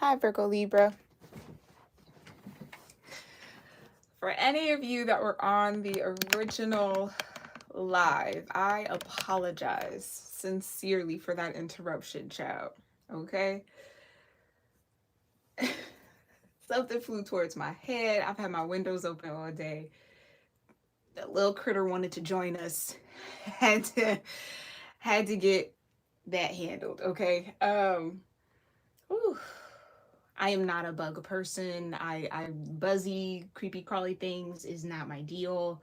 Hi, Virgo-libra. For any of you that were on the original live, I apologize sincerely for that interruption, child. Okay? Something flew towards my head. I've had my windows open all day. That little critter wanted to join us. Had to get that handled, okay? Whew. I am not a bug person. I buzzy, creepy, crawly things is not my deal.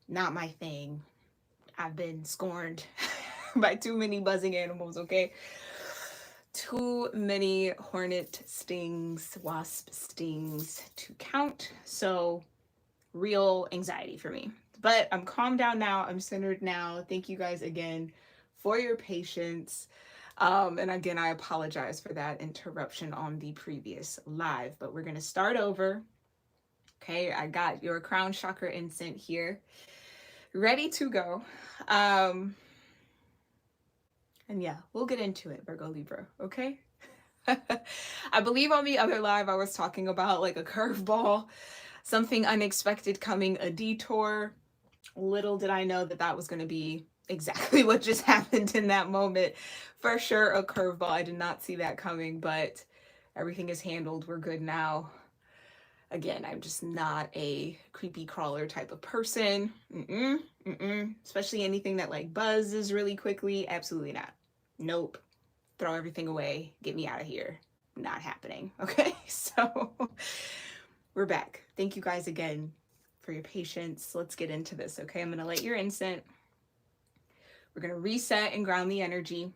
Not my thing. I've been scorned by too many buzzing animals, okay? Too many hornet stings, wasp stings to count. So, real anxiety for me. But I'm calmed down now. I'm centered now. Thank you guys again for your patience. And again, I apologize for that interruption on the previous live, but we're going to start over. Okay, I got your crown chakra incense here, ready to go. And yeah, we'll get into it, Virgo Libra, okay? I believe on the other live, I was talking about like a curveball, something unexpected coming, a detour. Little did I know that that was going to be exactly what just happened in that moment. For sure, a curveball. I did not see that coming, but everything is handled. We're good now. Again, I'm just not a creepy crawler type of person. Especially anything that like buzzes really quickly. Absolutely not. Nope. Throw everything away. Get me out of here. Not happening. Okay, so we're back. Thank you guys again for your patience. Let's get into this, okay? I'm going to light your incense. We're going to reset and ground the energy.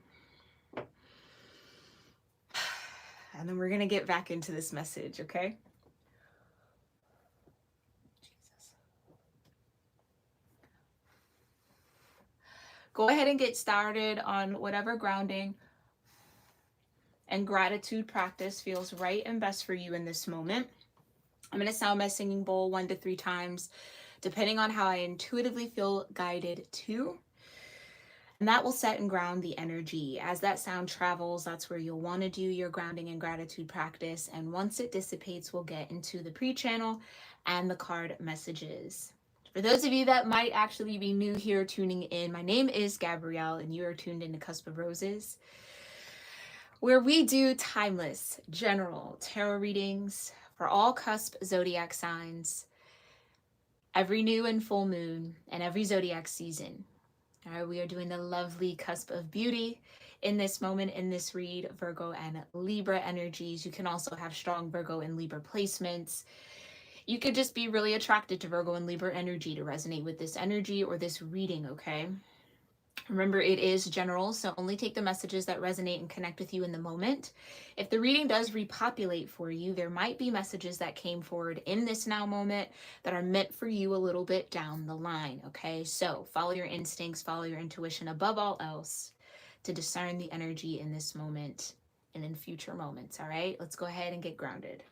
And then we're going to get back into this message, okay? Jesus. Go ahead and get started on whatever grounding and gratitude practice feels right and best for you in this moment. I'm going to sound my singing bowl 1 to 3 times, depending on how I intuitively feel guided to. And that will set and ground the energy. As that sound travels, that's where you'll want to do your grounding and gratitude practice. And once it dissipates, we'll get into the pre-channel and the card messages. For those of you that might actually be new here tuning in, my name is Gabrielle, and you are tuned into Cusp of Roses, where we do timeless general tarot readings for all cusp zodiac signs, every new and full moon, and every zodiac season. All right, we are doing the lovely cusp of beauty in this moment, in this read, Virgo and Libra energies. You can also have strong Virgo and Libra placements. You could just be really attracted to Virgo and Libra energy to resonate with this energy or this reading, okay? Remember, it is general, so only take the messages that resonate and connect with you in the moment. If the reading does repopulate for you, there might be messages that came forward in this now moment that are meant for you a little bit down the line, okay? So follow your instincts, follow your intuition above all else to discern the energy in this moment and in future moments, all right? Let's go ahead and get grounded.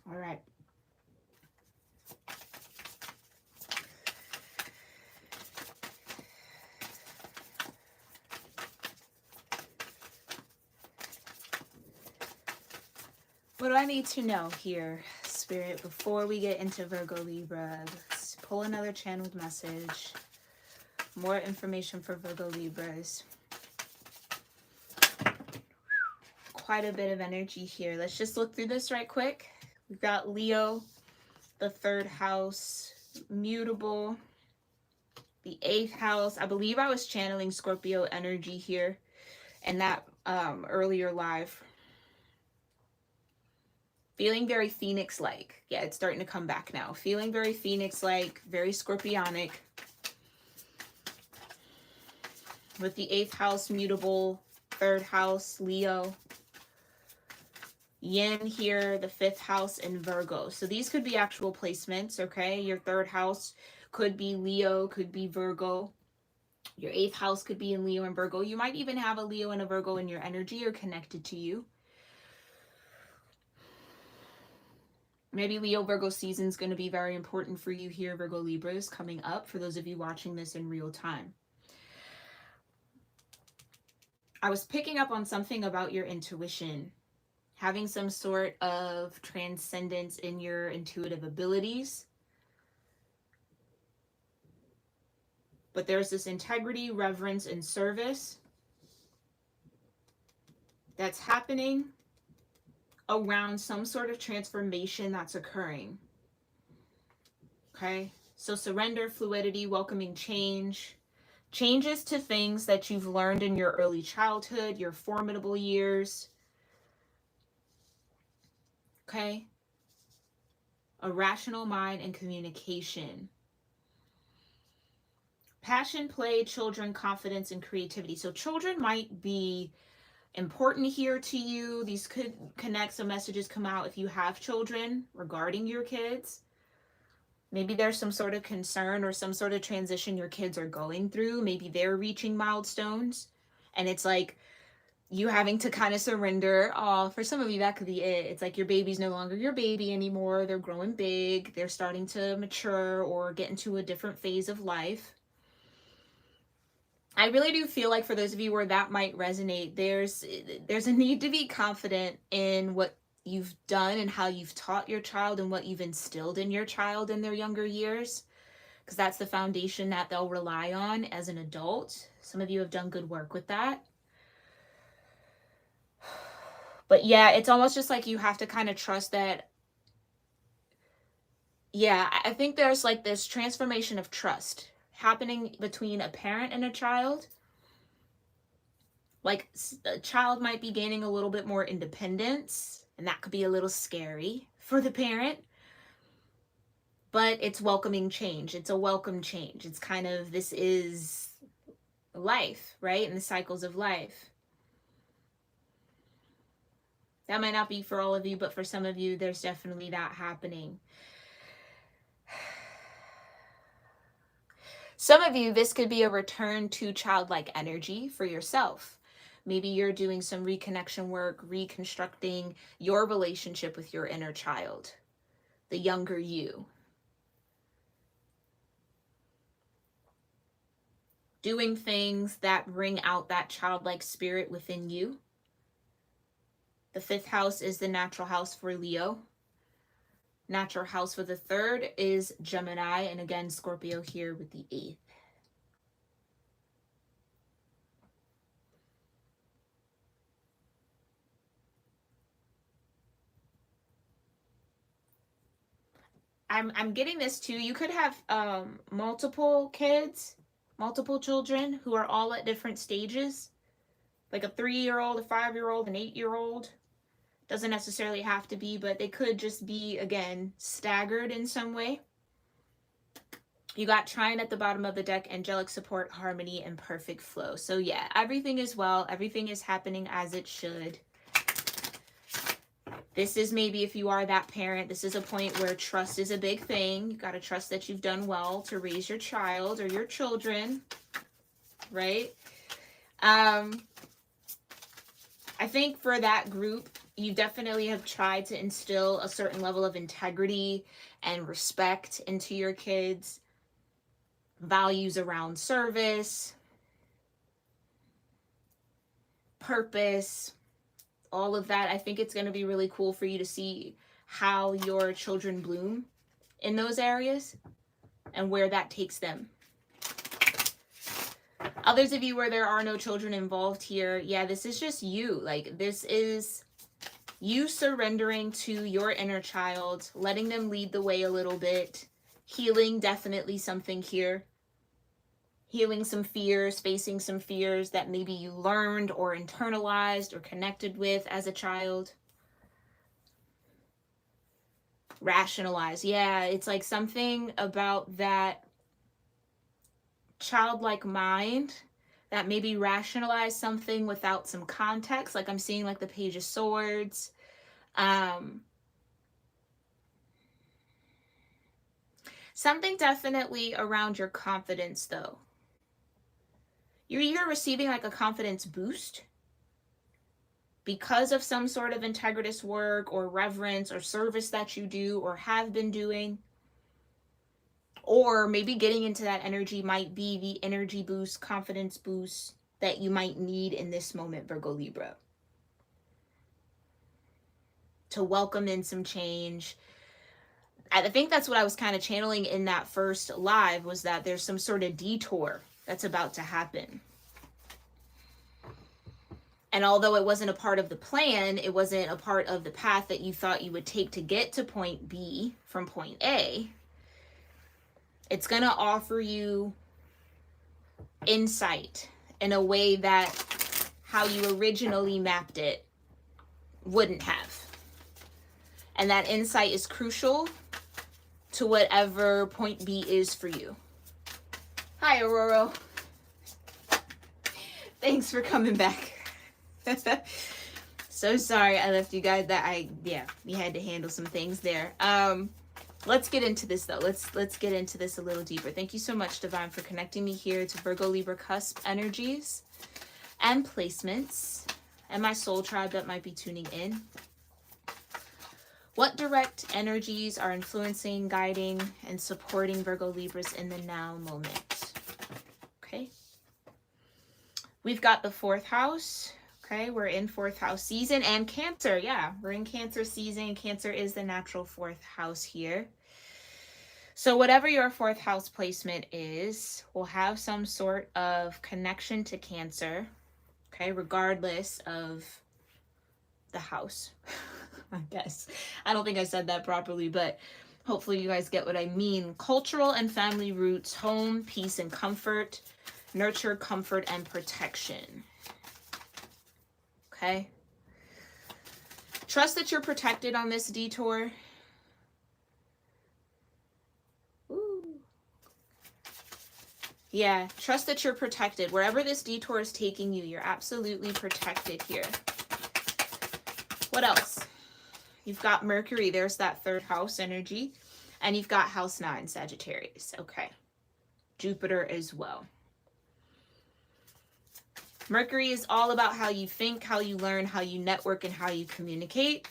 All right. What do I need to know here, Spirit, before we get into Virgo Libra? Let's pull another channeled message. More information for Virgo Libras. Quite a bit of energy here. Let's just look through this right quick. We've got Leo, the 3rd house, mutable, the 8th house. I believe I was channeling Scorpio energy here in that earlier live. Feeling very Phoenix-like. Yeah, it's starting to come back now. Feeling very Phoenix-like, very Scorpionic. With the 8th house mutable third house, Leo. Yin here, the fifth house, and Virgo. So these could be actual placements, okay? Your third house could be Leo, could be Virgo. Your eighth house could be in Leo and Virgo. You might even have a Leo and a Virgo in your energy or connected to you. Maybe Leo Virgo season is going to be very important for you here, Virgo Libras, coming up for those of you watching this in real time. I was picking up on something about your intuition, having some sort of transcendence in your intuitive abilities. But there's this integrity, reverence, and service that's happening around some sort of transformation that's occurring. Okay? So surrender, fluidity, welcoming change. Changes to things that you've learned in your early childhood, your formidable years. Okay? A rational mind and communication. Passion, play, children, confidence, and creativity. So children might be important here to you. These could connect, some messages come out if you have children regarding your kids. Maybe there's some sort of concern or some sort of transition your kids are going through. Maybe they're reaching milestones and it's like you having to kind of surrender. Oh, for some of you, that could be it. It's like your baby's no longer your baby anymore. They're growing big. They're starting to mature or get into a different phase of life. I really do feel like for those of you where that might resonate, there's a need to be confident in what you've done and how you've taught your child and what you've instilled in your child in their younger years, because that's the foundation that they'll rely on as an adult. Some of you have done good work with that. But yeah, it's almost just like you have to kind of trust that. Yeah, I think there's like this transformation of trust happening between a parent and a child. Like a child might be gaining a little bit more independence, and that could be a little scary for the parent. But it's welcoming change. It's a welcome change. It's kind of, this is life, right? And the cycles of life. That might not be for all of you, but for some of you, there's definitely that happening. Some of you, this could be a return to childlike energy for yourself. Maybe you're doing some reconnection work, reconstructing your relationship with your inner child, the younger you. Doing things that bring out that childlike spirit within you. The fifth house is the natural house for Leo. Natural house for the third is Gemini, and again, Scorpio here with the eighth. I'm getting this too. You could have multiple kids, multiple children who are all at different stages, like a 3-year-old, a 5-year-old, an 8-year-old. Doesn't necessarily have to be, but they could just be, again, staggered in some way. You got Trine at the bottom of the deck, angelic support, harmony, and perfect flow. So yeah, everything is well. Everything is happening as it should. This is maybe if you are that parent, this is a point where trust is a big thing. You got to trust that you've done well to raise your child or your children, right? I think for that group, you definitely have tried to instill a certain level of integrity and respect into your kids. Values around service, purpose, all of that. I think it's going to be really cool for you to see how your children bloom in those areas and where that takes them. Others of you where there are no children involved here, yeah, this is just you. Like, this is you surrendering to your inner child, letting them lead the way a little bit. Healing, definitely something here. Healing some fears, facing some fears that maybe you learned or internalized or connected with as a child. Rationalize. Yeah, it's like something about that childlike mind that maybe rationalize something without some context. Like I'm seeing like the Page of Swords. Something definitely around your confidence though. You're either receiving like a confidence boost because of some sort of integritous work or reverence or service that you do or have been doing. Or maybe getting into that energy might be the energy boost, confidence boost that you might need in this moment, Virgo Libra. To welcome in some change. I think that's what I was kind of channeling in that first live, was that there's some sort of detour that's about to happen. And although it wasn't a part of the plan, it wasn't a part of the path that you thought you would take to get to point B from point A, it's going to offer you insight in a way that how you originally mapped it wouldn't have. And that insight is crucial to whatever point B is for you. Hi, Aurora. Thanks for coming back. So sorry I left you guys that we had to handle some things there. Let's get into this though. Let's get into this a little deeper. Thank you so much, Divine, for connecting me here to Virgo Libra cusp energies and placements and my soul tribe that might be tuning in. What direct energies are influencing, guiding, and supporting Virgo Libras in the now moment? Okay. We've got the 4th house. Okay, we're in 4th house season, and Cancer. Yeah, we're in Cancer season. Cancer is the natural 4th house here. So whatever your 4th house placement is will have some sort of connection to Cancer, okay, regardless of the house. I guess. I don't think I said that properly, but hopefully you guys get what I mean. Cultural and family roots, home, peace and comfort, nurture, comfort, and protection. Okay. Trust that you're protected on this detour. Ooh. Yeah, trust that you're protected. Wherever this detour is taking you, you're absolutely protected here. What else? You've got Mercury. There's that 3rd house energy. And you've got house 9, Sagittarius. Okay. Jupiter as well. Mercury is all about how you think, how you learn, how you network, and how you communicate.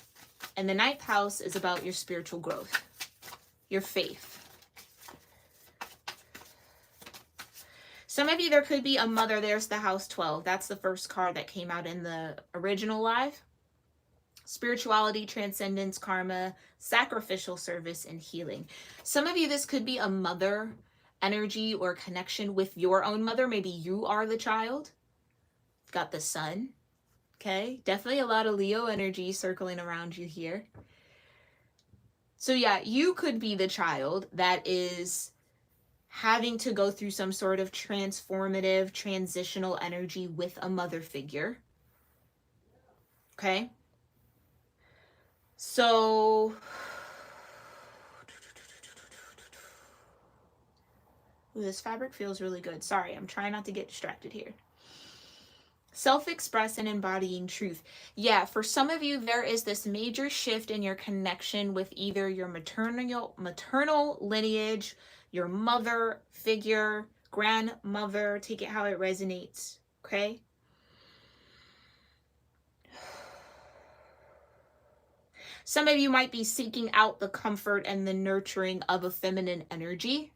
And the 9th house is about your spiritual growth, your faith. Some of you, there could be a mother. There's the house 12. That's the first card that came out in the original live. Spirituality, transcendence, karma, sacrificial service, and healing. Some of you, this could be a mother energy or connection with your own mother. Maybe you are the child. Got the sun. Okay, definitely a lot of Leo energy circling around you here. So yeah, you could be the child that is having to go through some sort of transformative, transitional energy with a mother figure. Okay. So ooh, this fabric feels really good. Sorry, I'm trying not to get distracted here. Self-express and embodying truth. Yeah, for some of you, there is this major shift in your connection with either your maternal lineage, your mother figure, grandmother, take it how it resonates, okay? Some of you might be seeking out the comfort and the nurturing of a feminine energy.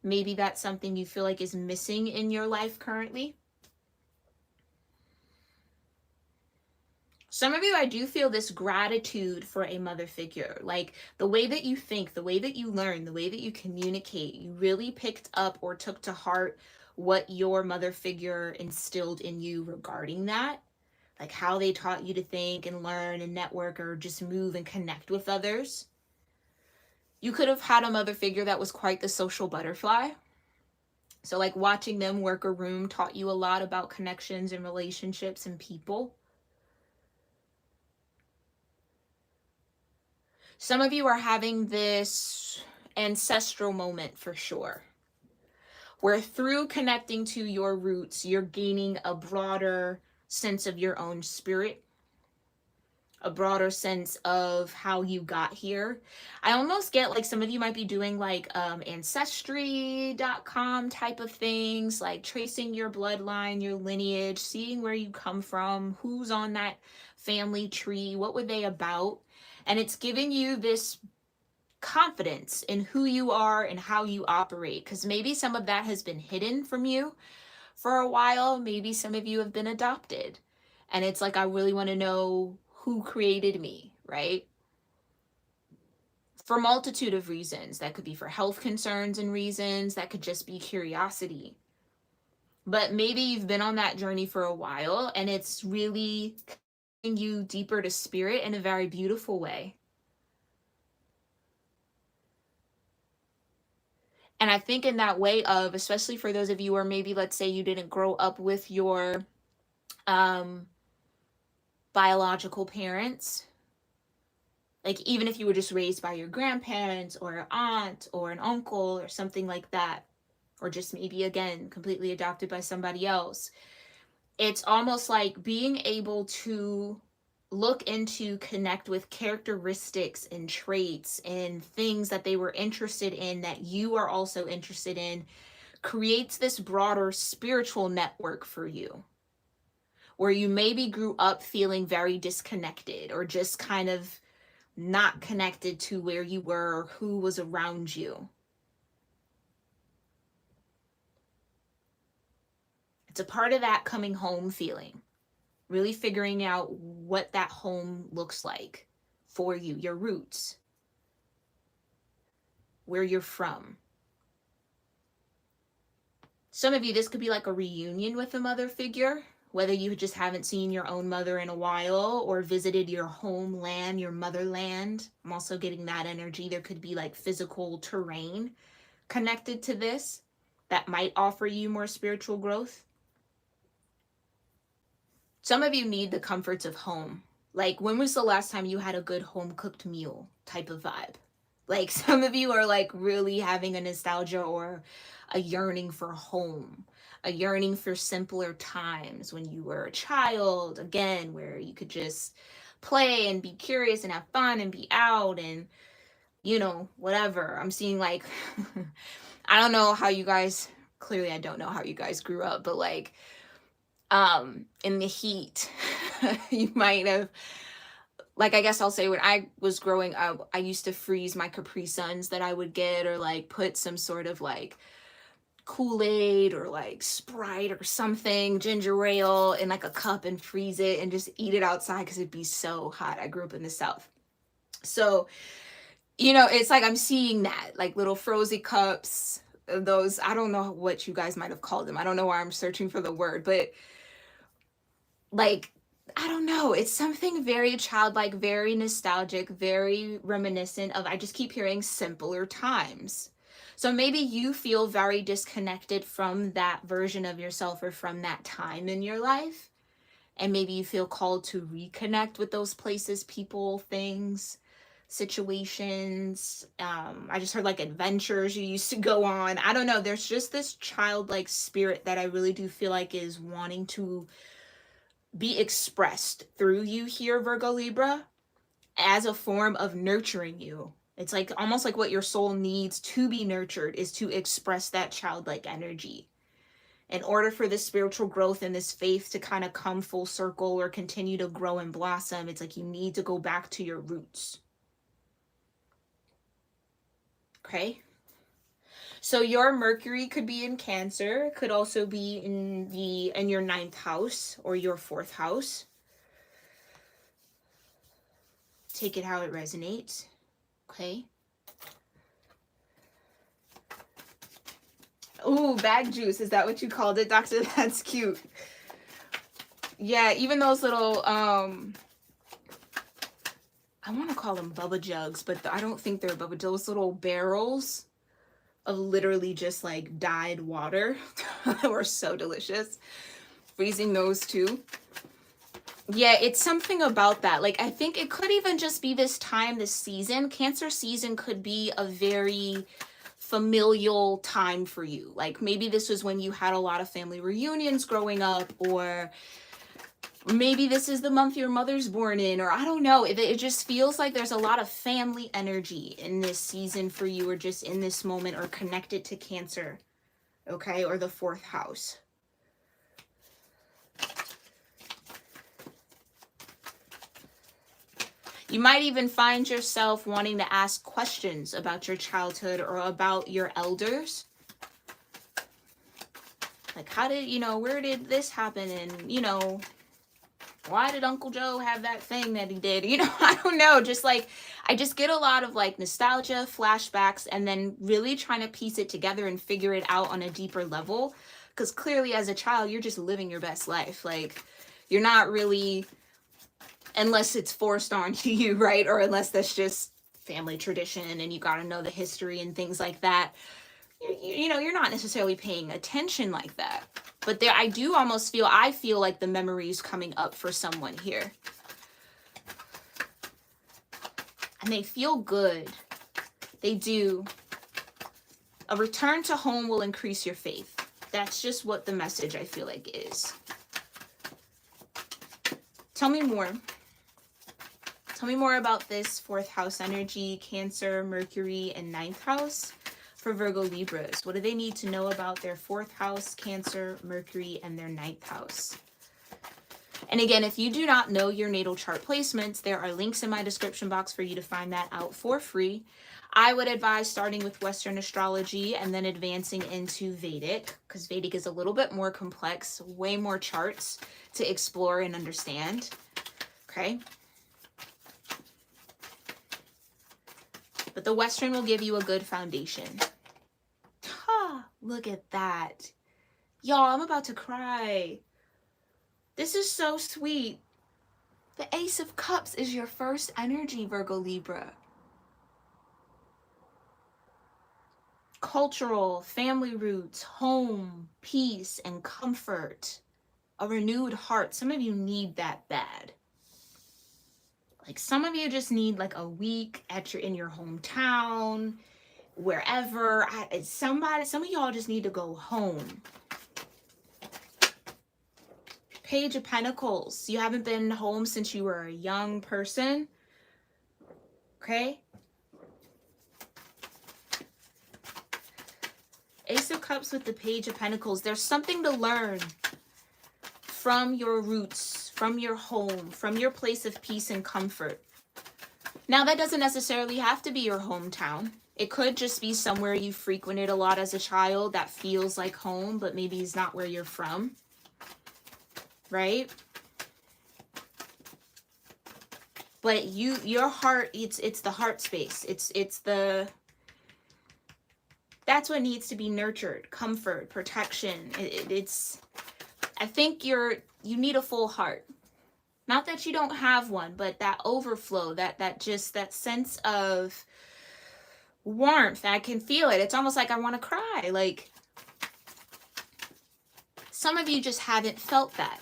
Maybe that's something you feel like is missing in your life currently. Some of you, I do feel this gratitude for a mother figure. Like the way that you think, the way that you learn, the way that you communicate, you really picked up or took to heart what your mother figure instilled in you regarding that. Like how they taught you to think and learn and network or just move and connect with others. You could have had a mother figure that was quite the social butterfly. So like watching them work a room taught you a lot about connections and relationships and people. Some of you are having this ancestral moment for sure, where through connecting to your roots, you're gaining a broader sense of your own spirit, a broader sense of how you got here. I almost get like some of you might be doing like ancestry.com type of things, like tracing your bloodline, your lineage, seeing where you come from, who's on that family tree, what were they about? And it's giving you this confidence in who you are and how you operate, because maybe some of that has been hidden from you for a while. Maybe some of you have been adopted, and it's like, I really want to know who created me, right? For a multitude of reasons. That could be for health concerns and reasons, that could just be curiosity. But maybe you've been on that journey for a while, and it's really connecting you deeper to spirit in a very beautiful way. And I think in that way of, especially for those of you where maybe, let's say, you didn't grow up with your biological parents, like even if you were just raised by your grandparents or an aunt or an uncle or something like that, or just maybe, again, completely adopted by somebody else, it's almost like being able to look into, connect with characteristics and traits and things that they were interested in that you are also interested in, creates this broader spiritual network for you, where you maybe grew up feeling very disconnected or just kind of not connected to where you were or who was around you. It's a part of that coming home feeling, really figuring out what that home looks like for you, your roots, where you're from. Some of you, this could be like a reunion with a mother figure, whether you just haven't seen your own mother in a while or visited your homeland, your motherland. I'm also getting that energy. There could be like physical terrain connected to this that might offer you more spiritual growth. Some of you need the comforts of home. Like, when was the last time you had a good home cooked meal type of vibe? Like, some of you are like really having a nostalgia or a yearning for home, a yearning for simpler times when you were a child, again, where you could just play and be curious and have fun and be out and, you know, whatever. I'm seeing like, I don't know how you guys, clearly I don't know how you guys grew up, but like, in the heat, you might have, like, I guess I'll say, when I was growing up, I used to freeze my Capri Suns that I would get, or like put some sort of like Kool-Aid or like Sprite or something, ginger ale, in like a cup and freeze it and just eat it outside because it'd be so hot. I grew up in the South. So, you know, it's like I'm seeing that, like little frozen cups, those, I don't know what you guys might have called them. I don't know why I'm searching for the word, but like, I don't know, it's something very childlike, very nostalgic, very reminiscent of, I just keep hearing simpler times. So maybe you feel very disconnected from that version of yourself or from that time in your life. And maybe you feel called to reconnect with those places, people, things, situations. I just heard like adventures you used to go on. I don't know. There's just this childlike spirit that I really do feel like is wanting to be expressed through you here, Virgo-Libra, as a form of nurturing you. It's like almost like what your soul needs to be nurtured is to express that childlike energy. In order for this spiritual growth and this faith to kind of come full circle or continue to grow and blossom, it's like you need to go back to your roots. Okay? So your Mercury could be in Cancer, could also be in your 9th house or your 4th house. Take it how it resonates. Okay? Ooh, bag juice. Is that what you called it, Doctor? That's cute. Yeah, even those little, I want to call them Bubba Jugs, but I don't think they're Bubba. Those little barrels of literally just like dyed water were so delicious. Freezing those too. Yeah, it's something about that. Like, I think it could even just be this time, this season. Cancer season could be a very familial time for you. Like maybe this was when you had a lot of family reunions growing up, or maybe this is the month your mother's born in, or I don't know. It just feels like there's a lot of family energy in this season for you, or just in this moment, or connected to Cancer, okay, or the 4th house. You might even find yourself wanting to ask questions about your childhood or about your elders. Like, how did, where did this happen? And, why did Uncle Joe have that thing that he did? I don't know. Just like, I just get a lot of like nostalgia, flashbacks, and then really trying to piece it together and figure it out on a deeper level. Because clearly as a child, you're just living your best life. Like, you're not really, unless it's forced onto you, right? Or unless that's just family tradition and you got to know the history and things like that. You're not necessarily paying attention like that. But there, I feel like the memories coming up for someone here. And they feel good. They do. A return to home will increase your faith. That's just what the message I feel like is. Tell me more. Tell me more about this 4th house energy, Cancer, Mercury, and 9th house. For Virgo-Libras, what do they need to know about their 4th house, Cancer, Mercury, and their 9th house? And again, if you do not know your natal chart placements, there are links in my description box for you to find that out for free. I would advise starting with Western astrology and then advancing into Vedic, because Vedic is a little bit more complex, way more charts to explore and understand. Okay? But the Western will give you a good foundation. Look at that. Y'all, I'm about to cry. This is so sweet. The Ace of Cups is your first energy, Virgo-Libra. Cultural, family roots, home, peace, and comfort. A renewed heart. Some of you need that bad. Like some of you just need like a week in your hometown, wherever. Some of y'all just need to go home. Page of Pentacles. You haven't been home since you were a young person. Okay? Ace of Cups with the Page of Pentacles. There's something to learn from your roots, from your home, from your place of peace and comfort. Now, that doesn't necessarily have to be your hometown. It could just be somewhere you frequented a lot as a child that feels like home, but maybe is not where you're from. Right? But your heart, it's the heart space. It's the, that's what needs to be nurtured. Comfort, protection. It's, I think you need a full heart. Not that you don't have one, but that overflow, that sense of warmth. I can feel it. It's almost like I want to cry. Like, some of you just haven't felt that.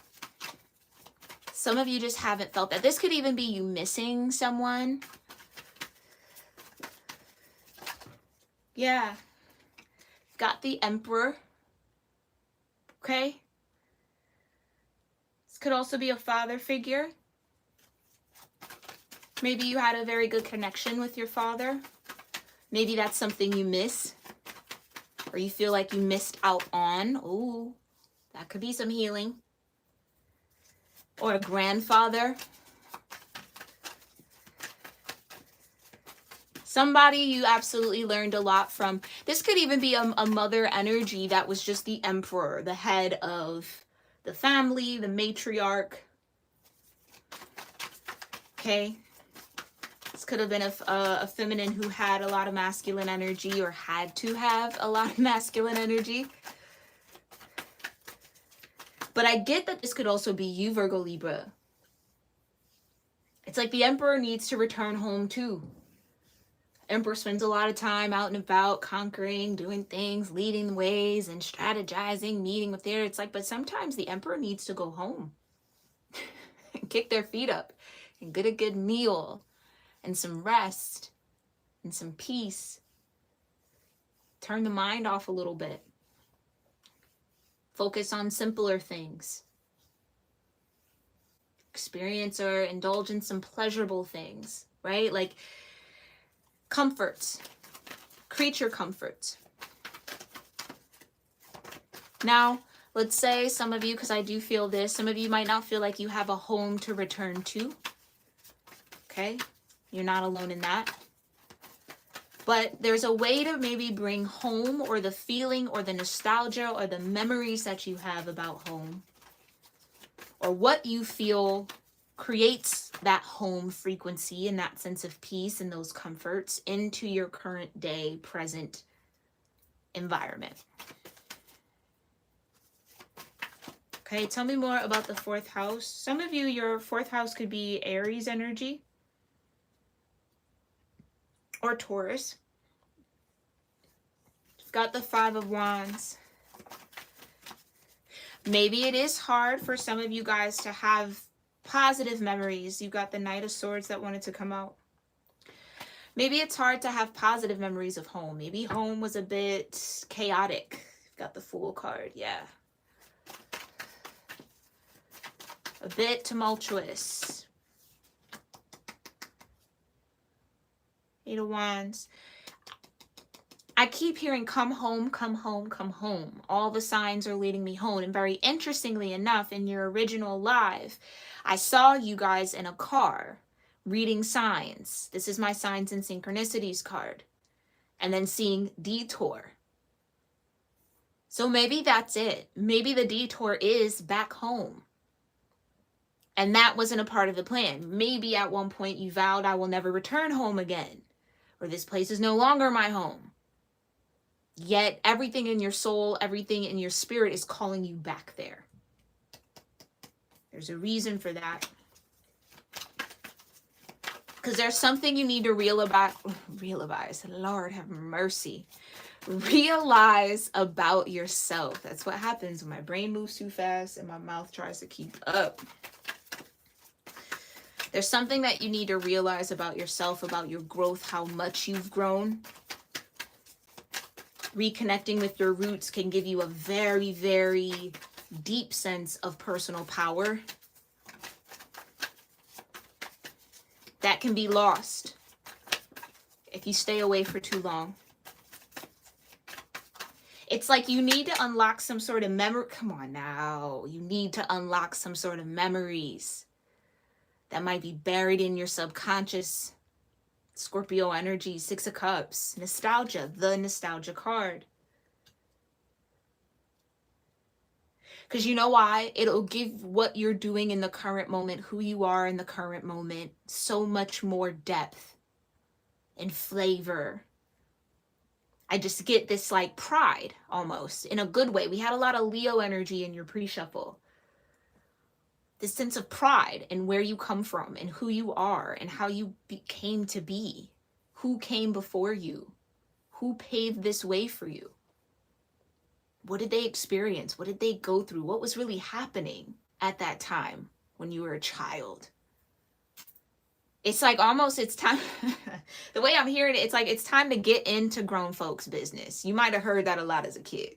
Some of you just haven't felt that. This could even be you missing someone. Yeah. Got the Emperor. Okay. This could also be a father figure. Maybe you had a very good connection with your father. Maybe that's something you miss. Or you feel like you missed out on. Ooh, that could be some healing. Or a grandfather. Somebody you absolutely learned a lot from. This could even be a mother energy that was just the emperor, the head of the family, the matriarch. Okay. This could have been a feminine who had a lot of masculine energy or had to have a lot of masculine energy. But I get that this could also be you, Virgo-Libra. It's like the emperor needs to return home too. Emperor spends a lot of time out and about, conquering, doing things, leading the ways, and strategizing, meeting with their. It's like, but sometimes the emperor needs to go home and kick their feet up and get a good meal and some rest and some peace. Turn the mind off a little bit. Focus on simpler things. Experience or indulge in some pleasurable things, right? Like comforts, creature comforts. Now, let's say some of you, because I do feel this, some of you might not feel like you have a home to return to. Okay? You're not alone in that. But there's a way to maybe bring home, or the feeling or the nostalgia or the memories that you have about home, or what you feel creates that home frequency and that sense of peace and those comforts into your current day, present environment. Okay, tell me more about the fourth house. Some of you, your fourth house could be Aries energy or Taurus. You've got the Five of Wands. Maybe it is hard for some of you guys to have positive memories. You've got the Knight of Swords that wanted to come out. Maybe it's hard to have positive memories of home. Maybe home was a bit chaotic. You've got the Fool card, yeah. A bit tumultuous. Eight of Wands. I keep hearing come home, come home, come home. All the signs are leading me home. And very interestingly enough, in your original live, I saw you guys in a car reading signs. This is my Signs and Synchronicities card. And then seeing detour. So maybe that's it. Maybe the detour is back home. And that wasn't a part of the plan. Maybe at one point you vowed, I will never return home again. Or this place is no longer my home. Yet everything in your soul, everything in your spirit is calling you back there. There's a reason for that. Because there's something you need to realize, Lord have mercy. Realize about yourself. That's what happens when my brain moves too fast and my mouth tries to keep up. There's something that you need to realize about yourself, about your growth, how much you've grown. Reconnecting with your roots can give you a very, very deep sense of personal power that can be lost if you stay away for too long. It's like you need to unlock some sort of memory. Come on now. You need to unlock some sort of memories that might be buried in your subconscious. Scorpio energy, Six of Cups, nostalgia, the nostalgia card. Because you know why? It'll give what you're doing in the current moment, who you are in the current moment, so much more depth and flavor. I just get this like pride almost in a good way. We had a lot of Leo energy in your pre-shuffle. This sense of pride in where you come from and who you are and how you came to be. Who came before you? Who paved this way for you? What did they experience? What did they go through? What was really happening at that time when you were a child? It's like almost it's time. The way I'm hearing it, it's like it's time to get into grown folks' business. You might have heard that a lot as a kid.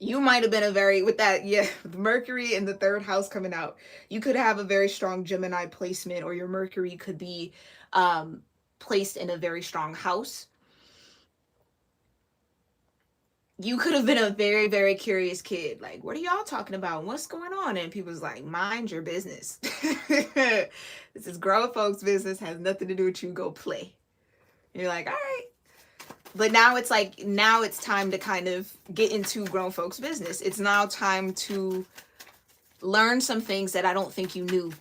You might have been with Mercury in the third house coming out, you could have a very strong Gemini placement, or your Mercury could be placed in a very strong house. You could have been a very, very curious kid. Like, what are y'all talking about? What's going on? And people's like, mind your business. This is grown folks' business, has nothing to do with you. Go play. And you're like, all right. But now it's like, now it's time to kind of get into grown folks' business. It's now time to learn some things that I don't think you knew.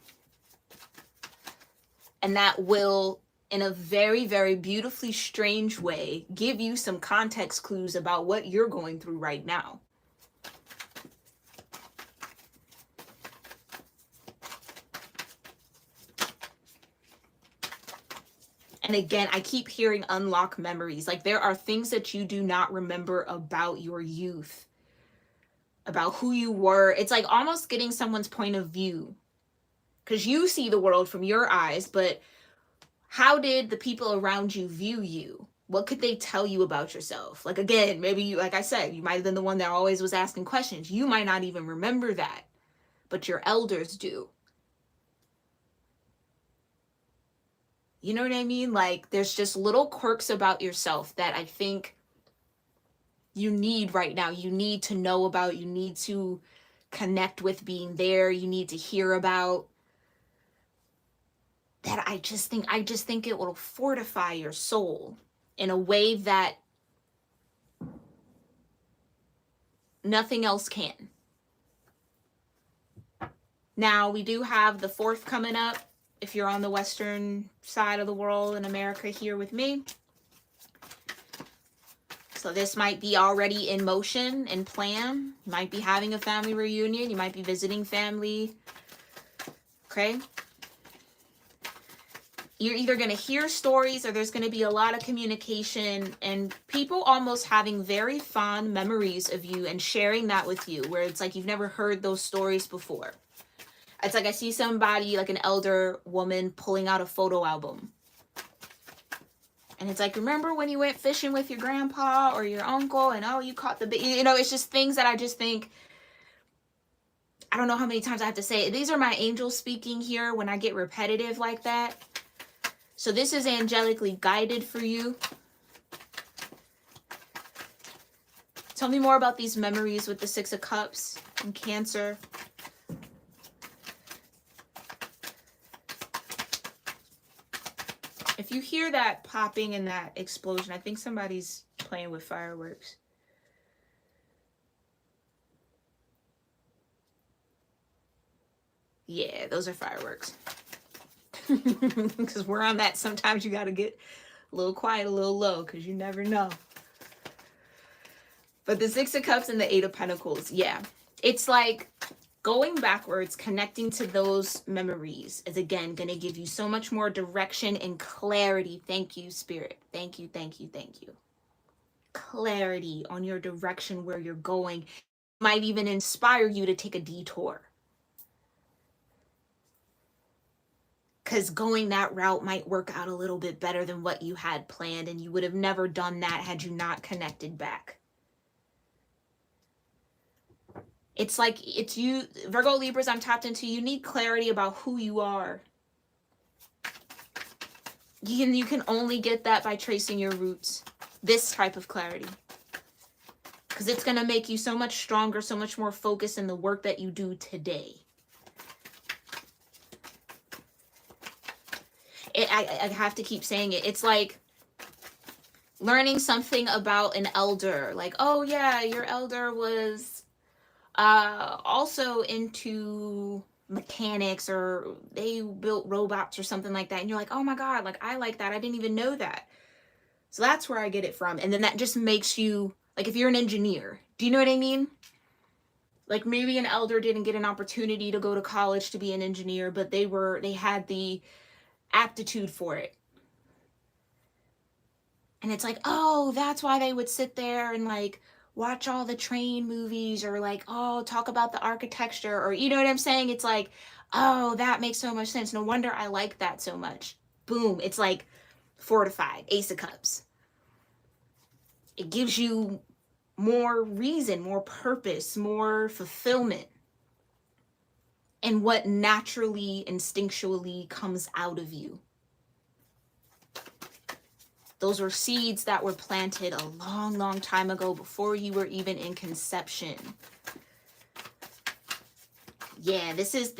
And that will, in a very, very beautifully strange way, give you some context clues about what you're going through right now. And again, I keep hearing unlock memories. Like there are things that you do not remember about your youth, about who you were. It's like almost getting someone's point of view, because you see the world from your eyes, but how did the people around you view you? What could they tell you about yourself? Like, again, maybe you, like I said, you might have been the one that always was asking questions. You might not even remember that, but your elders do. You know what I mean? Like, there's just little quirks about yourself that I think you need right now. You need to know about, you need to connect with being there, you need to hear about. That I just think it will fortify your soul in a way that nothing else can. Now, we do have the 4th coming up if you're on the western side of the world in America here with me. So this might be already in motion and plan. You might be having a family reunion. You might be visiting family. Okay? You're either going to hear stories or there's going to be a lot of communication and people almost having very fond memories of you and sharing that with you, where it's like you've never heard those stories before. It's like I see somebody, like an elder woman, pulling out a photo album. And it's like, remember when you went fishing with your grandpa or your uncle and, oh, you caught the big, you know, it's just things that I just think, I don't know how many times I have to say it. These are my angels speaking here when I get repetitive like that. So this is angelically guided for you. Tell me more about these memories with the 6 of Cups and Cancer. If you hear that popping and that explosion, I think somebody's playing with fireworks. Yeah, those are fireworks. Because we're on that. Sometimes you got to get a little quiet, a little low, because you never know. But the 6 of Cups and the 8 of Pentacles, yeah. It's like going backwards, connecting to those memories is, again, going to give you so much more direction and clarity. Thank you, Spirit. Thank you, thank you, thank you. Clarity on your direction, where you're going. Might even inspire you to take a detour. Because going that route might work out a little bit better than what you had planned, and you would have never done that had you not connected back. It's like, it's you, Virgo Libras, I'm tapped into. You need clarity about who you are. You can only get that by tracing your roots. This type of clarity. Because it's going to make you so much stronger, so much more focused in the work that you do today. I have to keep saying it. It's like learning something about an elder. Like, oh yeah, your elder was also into mechanics, or they built robots or something like that. And you're like, oh my God, like I like that. I didn't even know that. So that's where I get it from. And then that just makes you, like, if you're an engineer, do you know what I mean? Like maybe an elder didn't get an opportunity to go to college to be an engineer, but they had the aptitude for it. And it's like, oh, that's why they would sit there and like watch all the train movies, or like, oh, talk about the architecture, or you know what I'm saying? It's like, oh, that makes so much sense. No wonder I like that so much. Boom. It's like fortified. Ace of Cups. It gives you more reason, more purpose, more fulfillment. And what naturally, instinctually comes out of you. Those were seeds that were planted a long, long time ago, before you were even in conception. Yeah, this is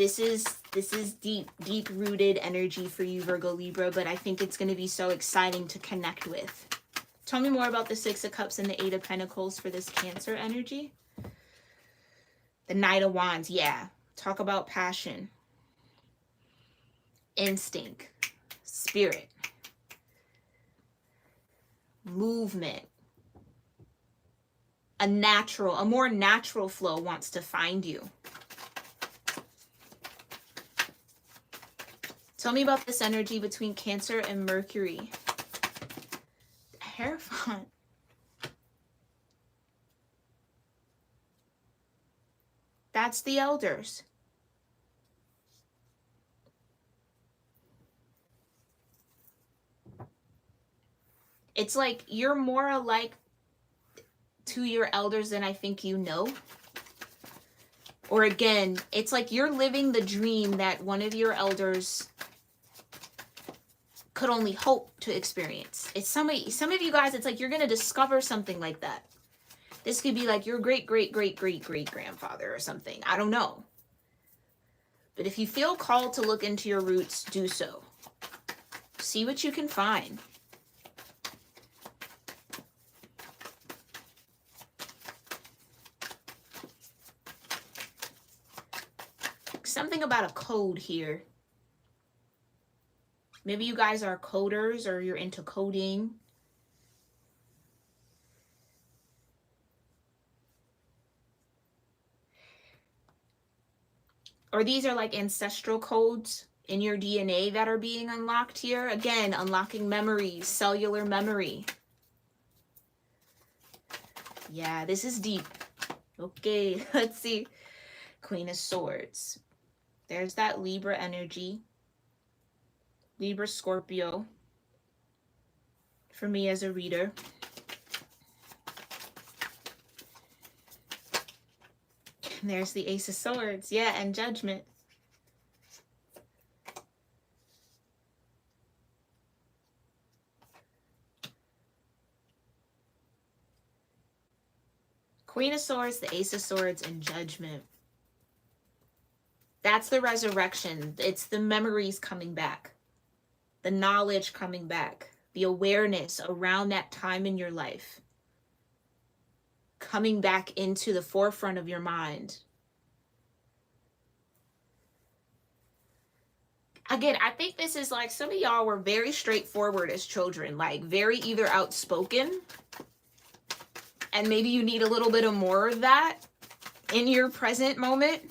deep rooted energy for you, Virgo Libra, but I think it's going to be so exciting to connect with. Tell me more about the 6 of Cups and the 8 of Pentacles for this Cancer energy. The Knight of Wands, yeah. Talk about passion, instinct, spirit, movement. A more natural flow wants to find you. Tell me about this energy between Cancer and Mercury. Hierophant. That's the elders. It's like you're more alike to your elders than I think you know. Or again, it's like you're living the dream that one of your elders could only hope to experience. It's some of you guys, it's like you're going to discover something like that. This could be like your great grandfather or something. I don't know. But if you feel called to look into your roots, do so. See what you can find. Something about a code here. Maybe you guys are coders or you're into coding. Or these are like ancestral codes in your DNA that are being unlocked here. Again, unlocking memories, cellular memory. Yeah, this is deep. Okay, let's see. Queen of Swords. There's that Libra energy. Libra, Scorpio. For me as a reader. And there's the Ace of Swords. Yeah, and Judgment. Queen of Swords, the Ace of Swords, and Judgment. That's the resurrection. It's the memories coming back. The knowledge coming back. The awareness around that time in your life. Coming back into the forefront of your mind. Again, I think this is like some of y'all were very straightforward as children. Like very either outspoken. And maybe you need a little bit of more of that in your present moment.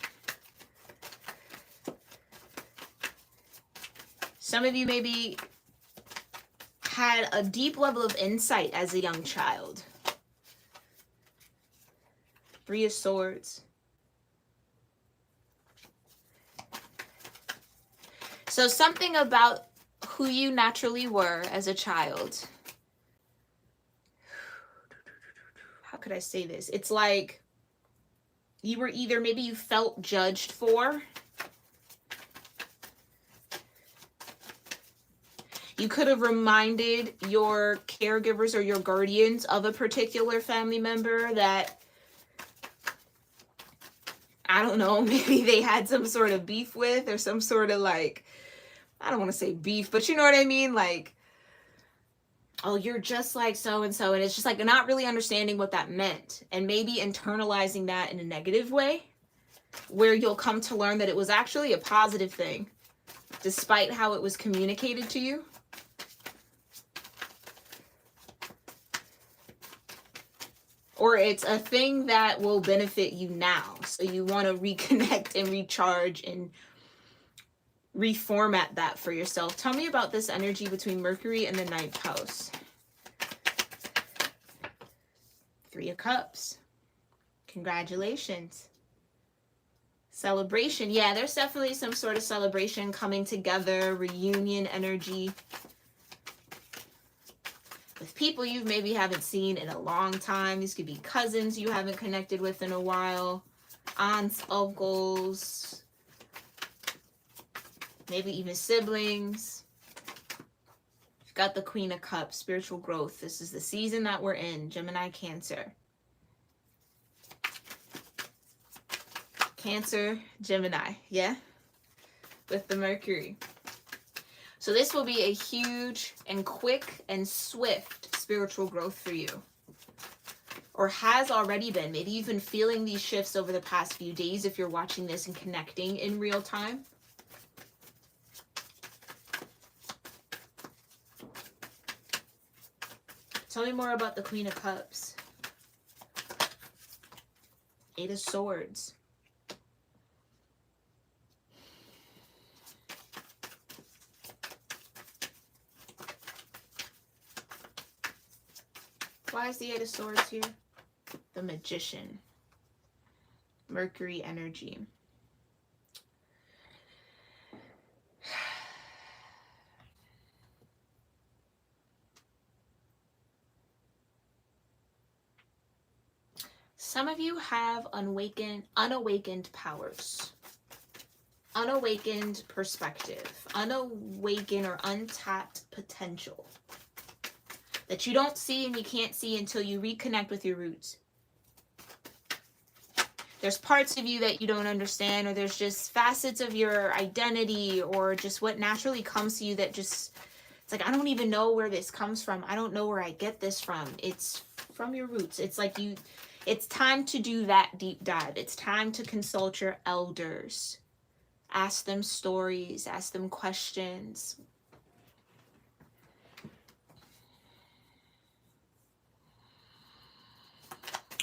Some of you maybe had a deep level of insight as a young child. Three of Swords. So something about who you naturally were as a child. How could I say this? It's like you were either, maybe you felt judged for. You could have reminded your caregivers or your guardians of a particular family member that, I don't know, maybe they had some sort of beef with, or some sort of like, I don't want to say beef, but you know what I mean? Like, oh, you're just like so-and-so. And it's just like not really understanding what that meant. And maybe internalizing that in a negative way, where you'll come to learn that it was actually a positive thing, despite how it was communicated to you. Or it's a thing that will benefit you now. So you want to reconnect and recharge and reformat that for yourself. Tell me about this energy between Mercury and the 9th house. Three of Cups. Congratulations. Celebration. Yeah, there's definitely some sort of celebration coming together, reunion energy. With people you maybe haven't seen in a long time. These could be cousins you haven't connected with in a while. Aunts, uncles. Maybe even siblings. You've got the Queen of Cups, spiritual growth. This is the season that we're in. Gemini, Cancer. Cancer, Gemini. Yeah? With the Mercury. So this will be a huge and quick and swift spiritual growth for you. Or has already been. Maybe you've been feeling these shifts over the past few days if you're watching this and connecting in real time. Tell me more about the Queen of Cups. Eight of Swords. Why is the Eight of Swords here? The Magician. Mercury energy. Some of you have unawakened powers, unawakened perspective, unawakened or untapped potential that you don't see and you can't see until you reconnect with your roots. There's parts of you that you don't understand, or there's just facets of your identity or just what naturally comes to you that just, it's like, I don't even know where this comes from. I don't know where I get this from. It's from your roots. It's like it's time to do that deep dive. It's time to consult your elders. Ask them stories, ask them questions.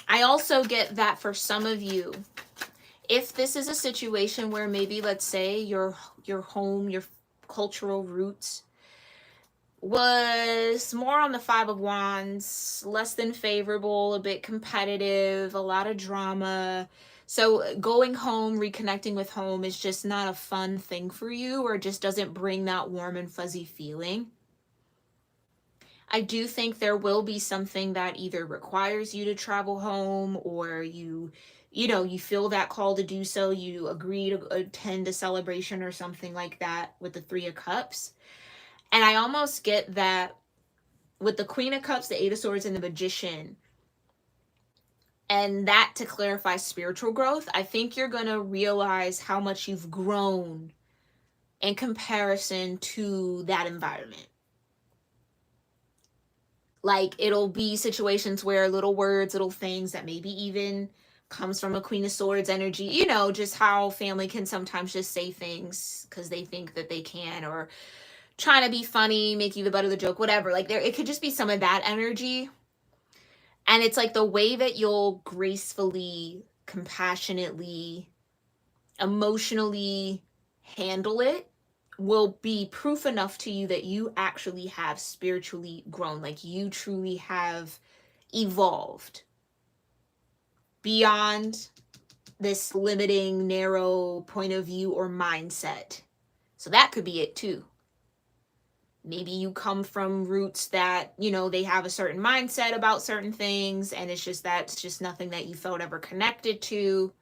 I also get that for some of you, if this is a situation where maybe, let's say, your home, your cultural roots was more on the Five of Wands, less than favorable, a bit competitive, a lot of drama. So going home, reconnecting with home is just not a fun thing for you, or just doesn't bring that warm and fuzzy feeling. I do think there will be something that either requires you to travel home, or you feel that call to do so. You agree to attend a celebration or something like that with the Three of Cups. And I almost get that with the Queen of Cups, the Eight of Swords, and the Magician. And that, to clarify spiritual growth, I think you're going to realize how much you've grown in comparison to that environment. Like, it'll be situations where little words, little things that maybe even comes from a Queen of Swords energy, just how family can sometimes just say things because they think that they can, or trying to be funny, make you the butt of the joke, whatever. Like, it could just be some of that energy. And it's like the way that you'll gracefully, compassionately, emotionally handle it will be proof enough to you that you actually have spiritually grown. Like, you truly have evolved beyond this limiting, narrow point of view or mindset. So that could be it too. Maybe you come from roots that, they have a certain mindset about certain things, and that's just nothing that you felt ever connected to.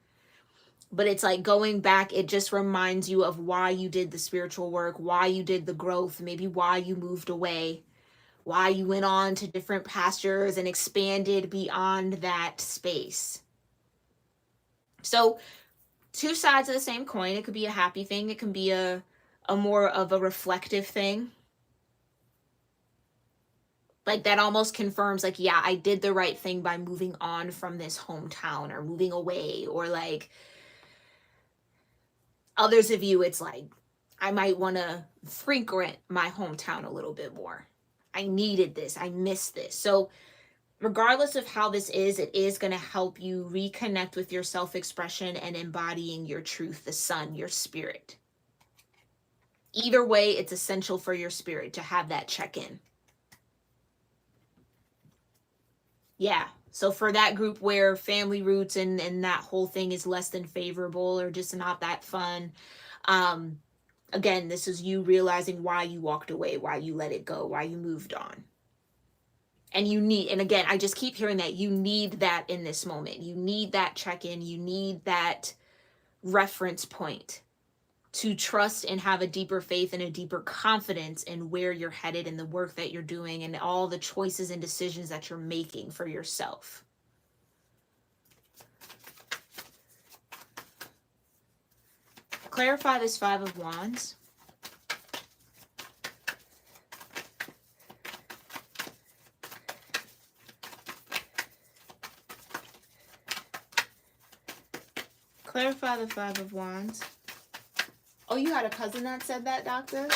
But it's like going back, it just reminds you of why you did the spiritual work, why you did the growth, maybe why you moved away, why you went on to different pastures and expanded beyond that space. So, two sides of the same coin. It could be a happy thing. It can be a more of a reflective thing. Like, that almost confirms, like, yeah, I did the right thing by moving on from this hometown, or moving away, or like others of you, it's like, I might want to frequent my hometown a little bit more. I needed this. I missed this. So regardless of how this is, it is going to help you reconnect with your self-expression and embodying your truth, the sun, your spirit. Either way, it's essential for your spirit to have that check-in. Yeah. So for that group where family roots and that whole thing is less than favorable, or just not that fun, again, this is you realizing why you walked away, why you let it go, why you moved on. And again, I just keep hearing that you need that in this moment. You need that check-in. You need that reference point to trust and have a deeper faith and a deeper confidence in where you're headed and the work that you're doing and all the choices and decisions that you're making for yourself. Clarify this Five of Wands. Clarify the Five of Wands. Oh, you had a cousin that said that, doctor?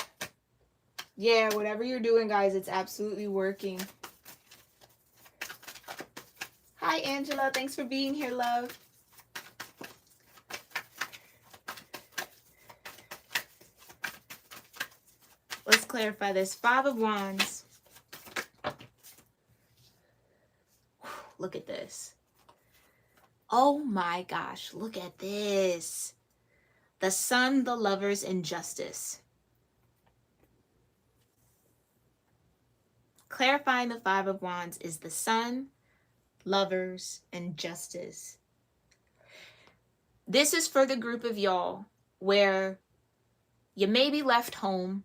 Yeah, whatever you're doing, guys, it's absolutely working. Hi, Angela. Thanks for being here, love. Let's clarify this. Five of Wands. Look at this. Oh my gosh, look at this. The Sun, the Lovers, and Justice. Clarifying the Five of Wands is the Sun, Lovers, and Justice. This is for the group of y'all where you maybe left home,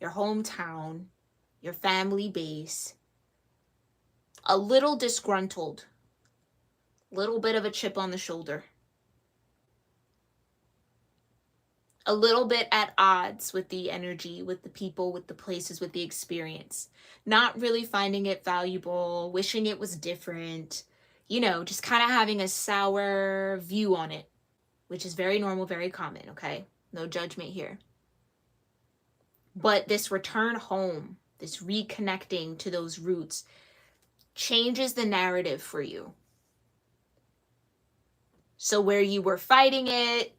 your hometown, your family base, a little disgruntled, little bit of a chip on the shoulder, a little bit at odds with the energy, with the people, with the places, with the experience, not really finding it valuable, wishing it was different, you know, just kind of having a sour view on it, which is very normal, very common, okay? No judgment here. But this return home, this reconnecting to those roots, changes the narrative for you. So where you were fighting it,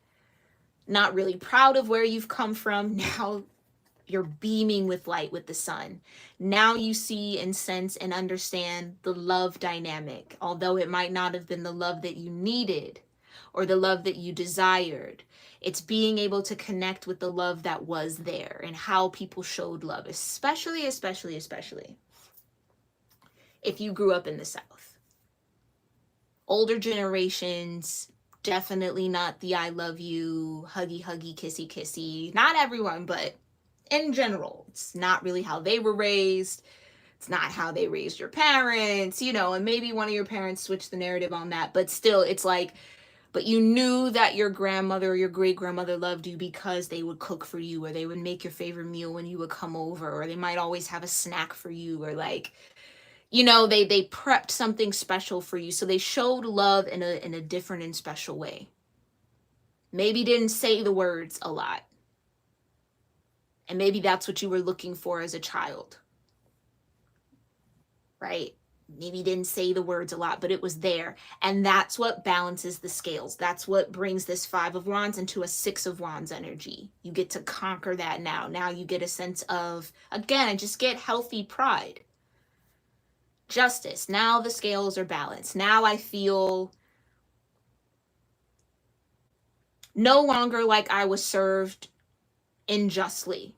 not really proud of where you've come from, now you're beaming with light with the sun. Now you see and sense and understand the love dynamic, although it might not have been the love that you needed or the love that you desired. It's being able to connect with the love that was there and how people showed love, especially if you grew up in the South. Older generations, definitely not the I love you, huggy, huggy, kissy, kissy. Not everyone, but in general, it's not really how they were raised. It's not how they raised your parents, you know, and maybe one of your parents switched the narrative on that, but still, it's like, but you knew that your grandmother or your great grandmother loved you because they would cook for you, or they would make your favorite meal when you would come over, or they might always have a snack for you, or like, you know, they prepped something special for you. So they showed love in a different and special way. Maybe didn't say the words a lot. And maybe that's what you were looking for as a child. Right? Maybe didn't say the words a lot, but it was there. And that's what balances the scales. That's what brings this 5 of Wands into a 6 of Wands energy. You get to conquer that now. Now you get a sense of, again, just get healthy pride. Justice. Now the scales are balanced. Now I feel no longer like I was served unjustly.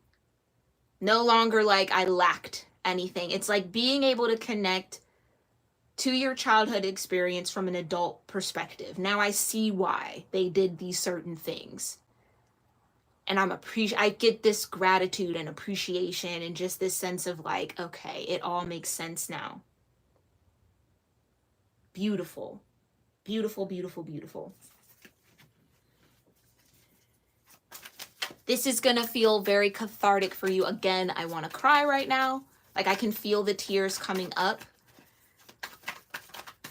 No longer like I lacked anything. It's like being able to connect to your childhood experience from an adult perspective. Now I see why they did these certain things. And I get this gratitude and appreciation and just this sense of like, okay, it all makes sense now. Beautiful. Beautiful, beautiful, beautiful. This is going to feel very cathartic for you. Again, I want to cry right now. Like I can feel the tears coming up.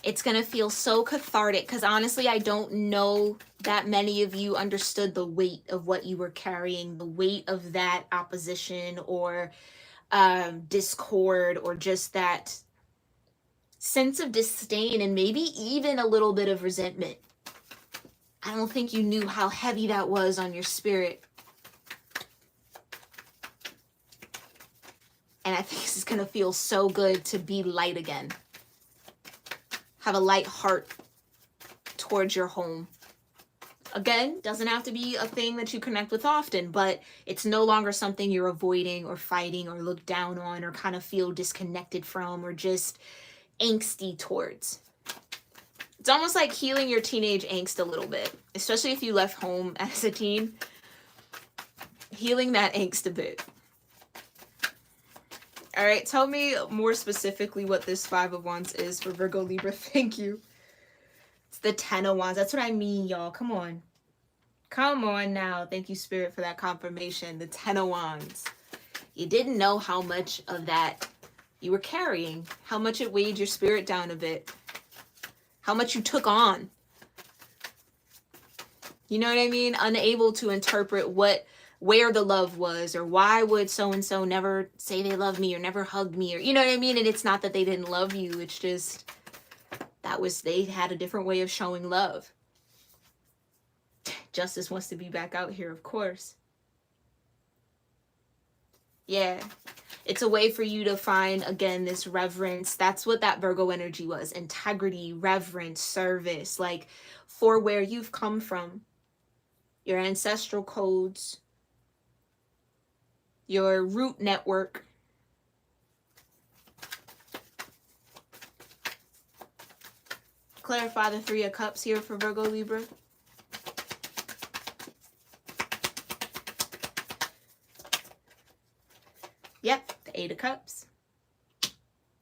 It's going to feel so cathartic because honestly, I don't know that many of you understood the weight of what you were carrying, the weight of that opposition or discord, or just that sense of disdain and maybe even a little bit of resentment. I don't think you knew how heavy that was on your spirit. And I think this is going to feel so good to be light again. Have a light heart towards your home. Again, doesn't have to be a thing that you connect with often, but it's no longer something you're avoiding or fighting or look down on or kind of feel disconnected from or just angsty towards. It's almost like healing your teenage angst a little bit, especially if you left home as a teen. Healing that angst a bit. All right, tell me more specifically what this 5 of Wands is for Virgo Libra. Thank you. It's the 10 of Wands. That's what I mean, y'all. Come on. Come on now. Thank you, Spirit, for that confirmation. The 10 of Wands. You didn't know how much of that you were carrying, how much it weighed your spirit down a bit, how much you took on. You know what I mean? Unable to interpret where the love was, or why would so-and-so never say they love me or never hug me, or you know what I mean? And it's not that they didn't love you. It's just they had a different way of showing love. Justice wants to be back out here, of course. Yeah. It's a way for you to find, again, this reverence. That's what that Virgo energy was. Integrity, reverence, service, like for where you've come from, your ancestral codes, your root network. clarify the Three of Cups here for Virgo Libra. Yep, the Eight of Cups.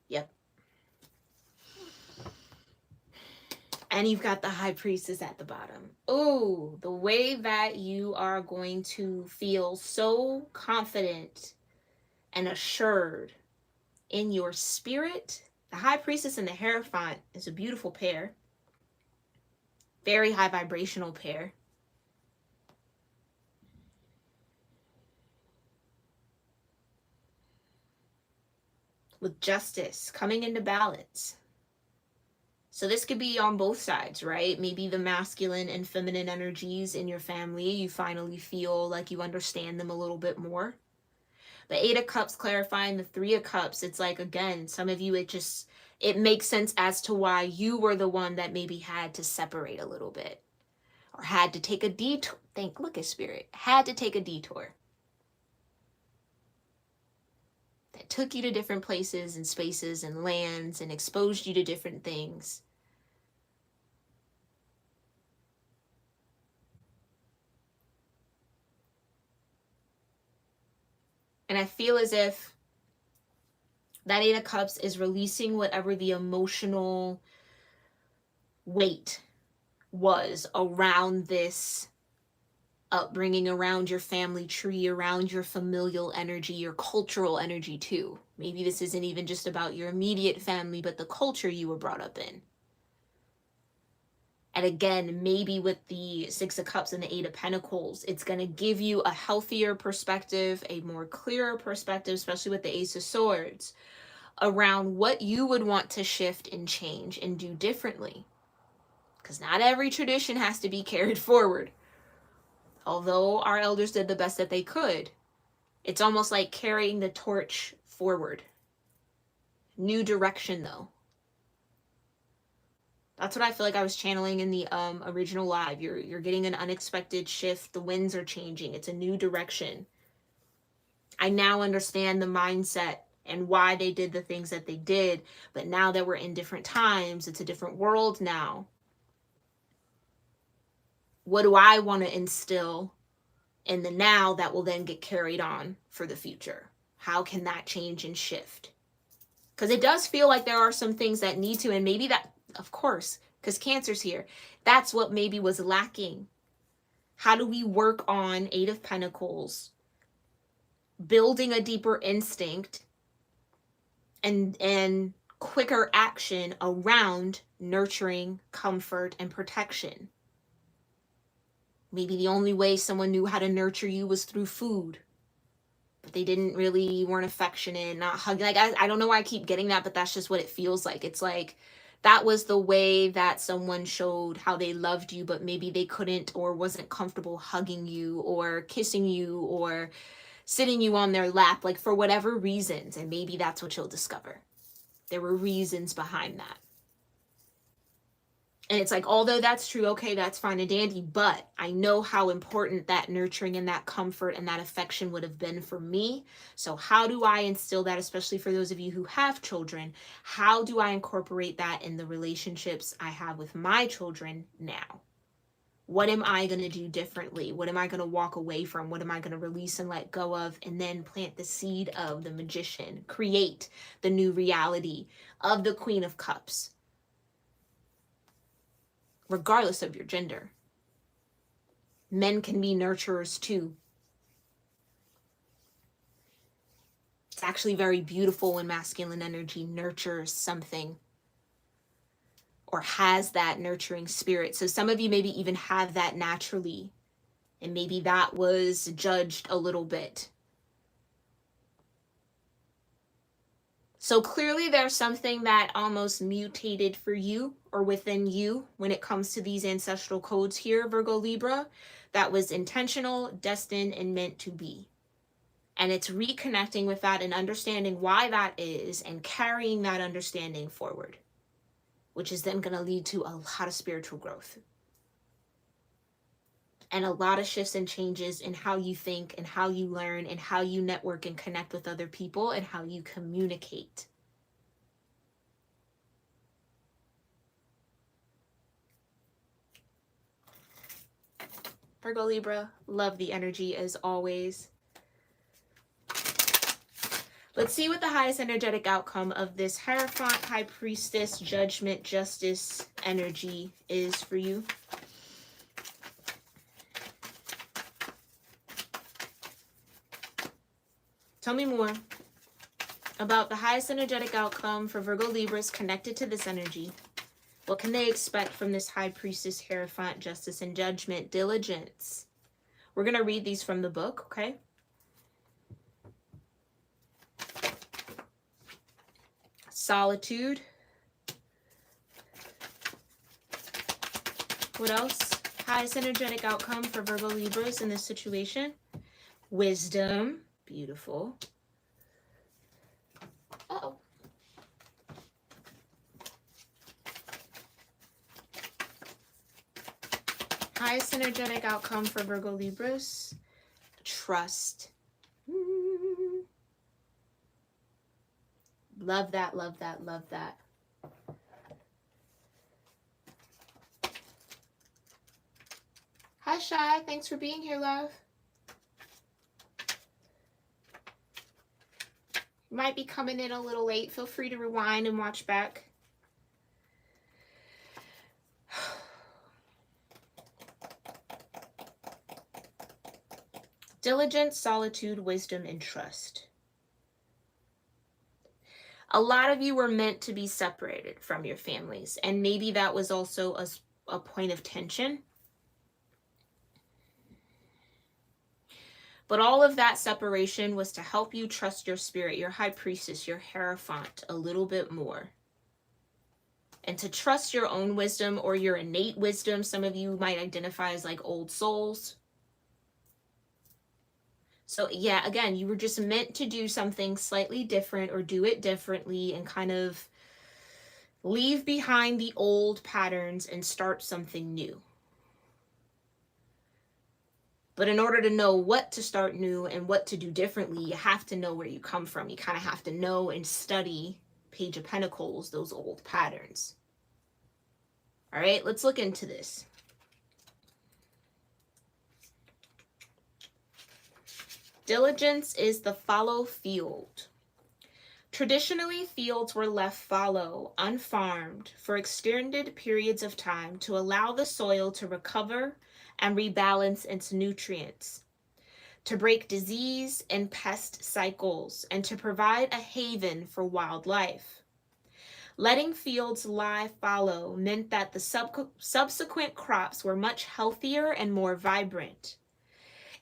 Yep. And you've got the High Priestess at the bottom. Oh, the way that you are going to feel so confident and assured in your spirit. The High Priestess and the Hierophant is a beautiful pair. Very high vibrational pair. With justice coming into balance. So this could be on both sides, right? Maybe the masculine and feminine energies in your family, you finally feel like you understand them a little bit more. The Eight of Cups clarifying the Three of Cups, it's like, again, some of you, it makes sense as to why you were the one that maybe had to separate a little bit. Or had to take a detour. Look at Spirit. Had to take a detour. That took you to different places and spaces and lands and exposed you to different things. And I feel as if that Eight of Cups is releasing whatever the emotional weight was around this upbringing, around your family tree, around your familial energy, your cultural energy too. Maybe this isn't even just about your immediate family, but the culture you were brought up in. And again, maybe with the Six of Cups and the Eight of Pentacles, it's going to give you a healthier perspective, a more clearer perspective, especially with the Ace of Swords, around what you would want to shift and change and do differently. Because not every tradition has to be carried forward. Although our elders did the best that they could, it's almost like carrying the torch forward. New direction, though. That's what I feel like I was channeling in the original live. You're getting an unexpected shift. The winds are changing. It's a new direction. I now understand the mindset and why they did the things that they did. But now that we're in different times, it's a different world now. What do I want to instill in the now that will then get carried on for the future? How can that change and shift? Because it does feel like there are some things that need to, and maybe that, of course, because Cancer's here, that's what maybe was lacking. How do we work on Eight of Pentacles, building a deeper instinct and quicker action around nurturing, comfort, and protection? Maybe the only way someone knew how to nurture you was through food. But they weren't affectionate, not hugging. Like, I don't know why I keep getting that, but that's just what it feels like. It's like that was the way that someone showed how they loved you, but maybe they couldn't or wasn't comfortable hugging you or kissing you or sitting you on their lap, like for whatever reasons. And maybe that's what you'll discover. There were reasons behind that. And it's like, although that's true, okay, that's fine and dandy, but I know how important that nurturing and that comfort and that affection would have been for me. So how do I instill that, especially for those of you who have children? How do I incorporate that in the relationships I have with my children now? What am I going to do differently? What am I going to walk away from? What am I going to release and let go of? And then plant the seed of the Magician, create the new reality of the Queen of Cups. Regardless of your gender. Men can be nurturers too. It's actually very beautiful when masculine energy nurtures something or has that nurturing spirit. So some of you maybe even have that naturally, and maybe that was judged a little bit. So clearly there's something that almost mutated for you or within you when it comes to these ancestral codes here, Virgo Libra, that was intentional, destined, and meant to be. And it's reconnecting with that and understanding why that is and carrying that understanding forward, which is then going to lead to a lot of spiritual growth. And a lot of shifts and changes in how you think and how you learn and how you network and connect with other people and how you communicate. Virgo Libra, love the energy as always. Let's see what the highest energetic outcome of this Hierophant, High Priestess, Judgment, Justice energy is for you. Tell me more about the highest energetic outcome for Virgo Libras connected to this energy. What can they expect from this High Priestess, Hierophant, Justice, and Judgment? Diligence. We're going to read these from the book, okay? Solitude. What else? Highest energetic outcome for Virgo Libras in this situation. Wisdom. Beautiful. Uh-oh. Highest energetic outcome for Virgo Libras. Trust. Love that, love that, love that. Hi, Shy. Thanks for being here, love. You might be coming in a little late. Feel free to rewind and watch back. Diligence, solitude, wisdom, and trust. A lot of you were meant to be separated from your families, and maybe that was also a point of tension. But all of that separation was to help you trust your spirit, your High Priestess, your Hierophant a little bit more. And to trust your own wisdom or your innate wisdom. Some of you might identify as like old souls. So yeah, again, you were just meant to do something slightly different or do it differently and kind of leave behind the old patterns and start something new. But in order to know what to start new and what to do differently, you have to know where you come from. You kind of have to know and study Page of Pentacles, those old patterns. All right, let's look into this. Diligence is the fallow field. Traditionally, fields were left fallow, unfarmed, for extended periods of time to allow the soil to recover and rebalance its nutrients, to break disease and pest cycles, and to provide a haven for wildlife. Letting fields lie fallow meant that the subsequent crops were much healthier and more vibrant.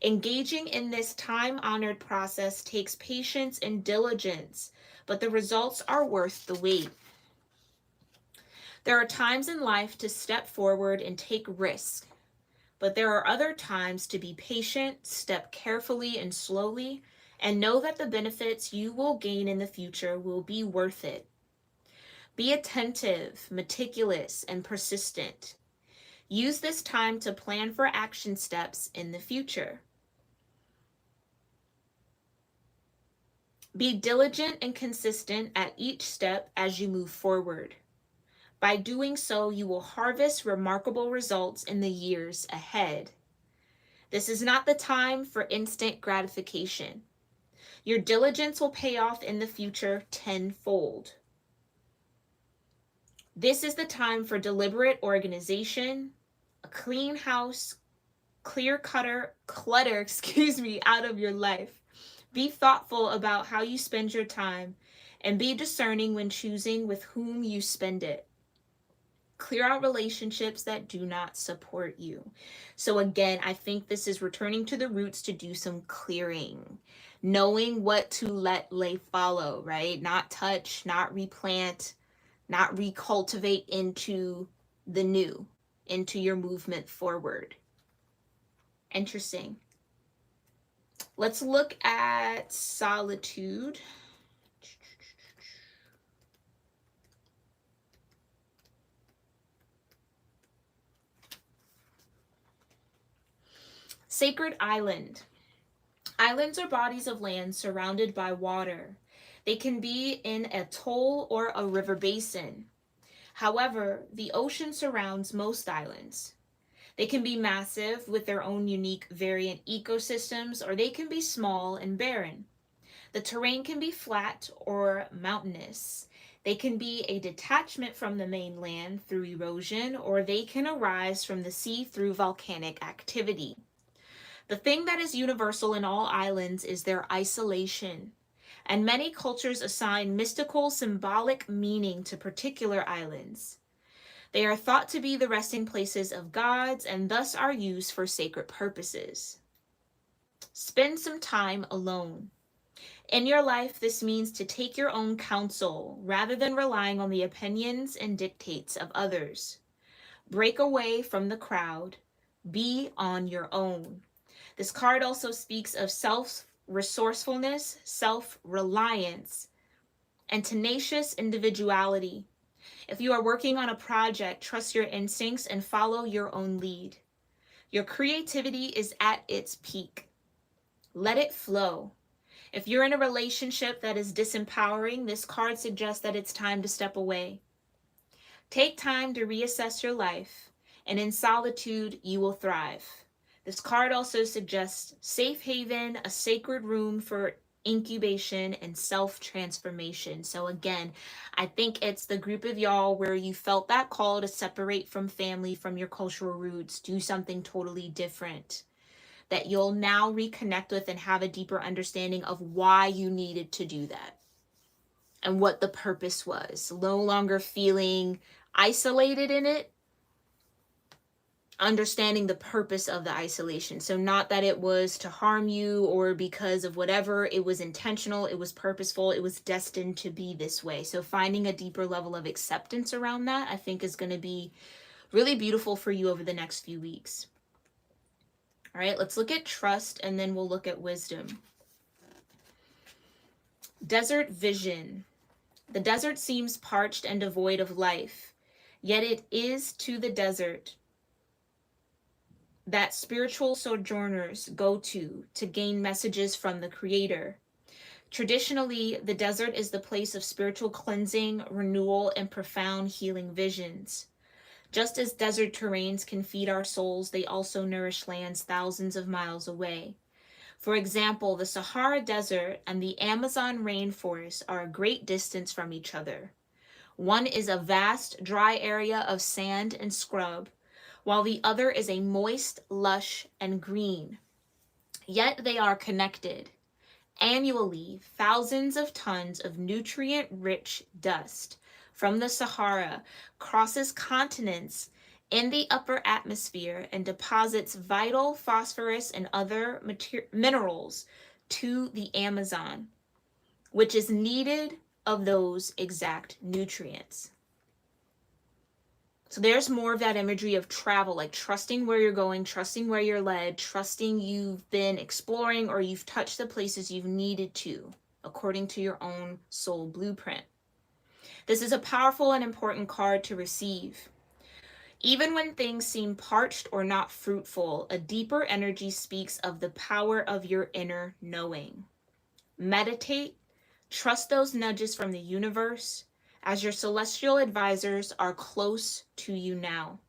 Engaging in this time-honored process takes patience and diligence, but the results are worth the wait. There are times in life to step forward and take risks, but there are other times to be patient, step carefully and slowly, and know that the benefits you will gain in the future will be worth it. Be attentive, meticulous, and persistent. Use this time to plan for action steps in the future. Be diligent and consistent at each step as you move forward. By doing so, you will harvest remarkable results in the years ahead. This is not the time for instant gratification. Your diligence will pay off in the future tenfold. This is the time for deliberate organization, a clean house, clutter, out of your life. Be thoughtful about how you spend your time and be discerning when choosing with whom you spend it. Clear out relationships that do not support you. So again, I think this is returning to the roots to do some clearing, knowing what to let lay fallow, right? Not touch, not replant, not recultivate into the new, into your movement forward. Interesting. Let's look at solitude. Sacred island. Islands are bodies of land surrounded by water. They can be in an atoll or a river basin. However, the ocean surrounds most islands. They can be massive with their own unique variant ecosystems, or they can be small and barren. The terrain can be flat or mountainous. They can be a detachment from the mainland through erosion, or they can arise from the sea through volcanic activity. The thing that is universal in all islands is their isolation, and many cultures assign mystical, symbolic meaning to particular islands. They are thought to be the resting places of gods and thus are used for sacred purposes. Spend some time alone. In your life, this means to take your own counsel rather than relying on the opinions and dictates of others. Break away from the crowd. Be on your own. This card also speaks of self-resourcefulness, self-reliance, and tenacious individuality. If you are working on a project, trust your instincts and follow your own lead. Your creativity is at its peak. Let it flow. If you're in a relationship that is disempowering, this card suggests that it's time to step away. Take time to reassess your life, and in solitude, you will thrive. This card also suggests safe haven, a sacred room for incubation and self-transformation. So again, I think it's the group of y'all where you felt that call to separate from family, from your cultural roots, do something totally different, that you'll now reconnect with and have a deeper understanding of why you needed to do that and what the purpose was. No longer feeling isolated in it, understanding the purpose of the isolation. So not that it was to harm you or because of whatever, it was intentional, it was purposeful, it was destined to be this way. So finding a deeper level of acceptance around that, I think, is going to be really beautiful for you over the next few weeks. All right, let's look at trust and then we'll look at wisdom. Desert vision. The desert seems parched and devoid of life, yet it is to the desert that spiritual sojourners go to gain messages from the Creator. Traditionally, the desert is the place of spiritual cleansing, renewal, and profound healing visions. Just as desert terrains can feed our souls, they also nourish lands thousands of miles away. For example, the Sahara Desert and the Amazon rainforest are a great distance from each other. One is a vast, dry area of sand and scrub, while the other is a moist, lush, and green. Yet they are connected. Annually, thousands of tons of nutrient-rich dust from the Sahara crosses continents in the upper atmosphere and deposits vital phosphorus and other minerals to the Amazon, which is needed of those exact nutrients. So there's more of that imagery of travel, like trusting where you're going, trusting where you're led, trusting you've been exploring or you've touched the places you've needed to, according to your own soul blueprint. This is a powerful and important card to receive. Even when things seem parched or not fruitful, a deeper energy speaks of the power of your inner knowing. Meditate, trust those nudges from the universe, as your celestial advisors are close to you now.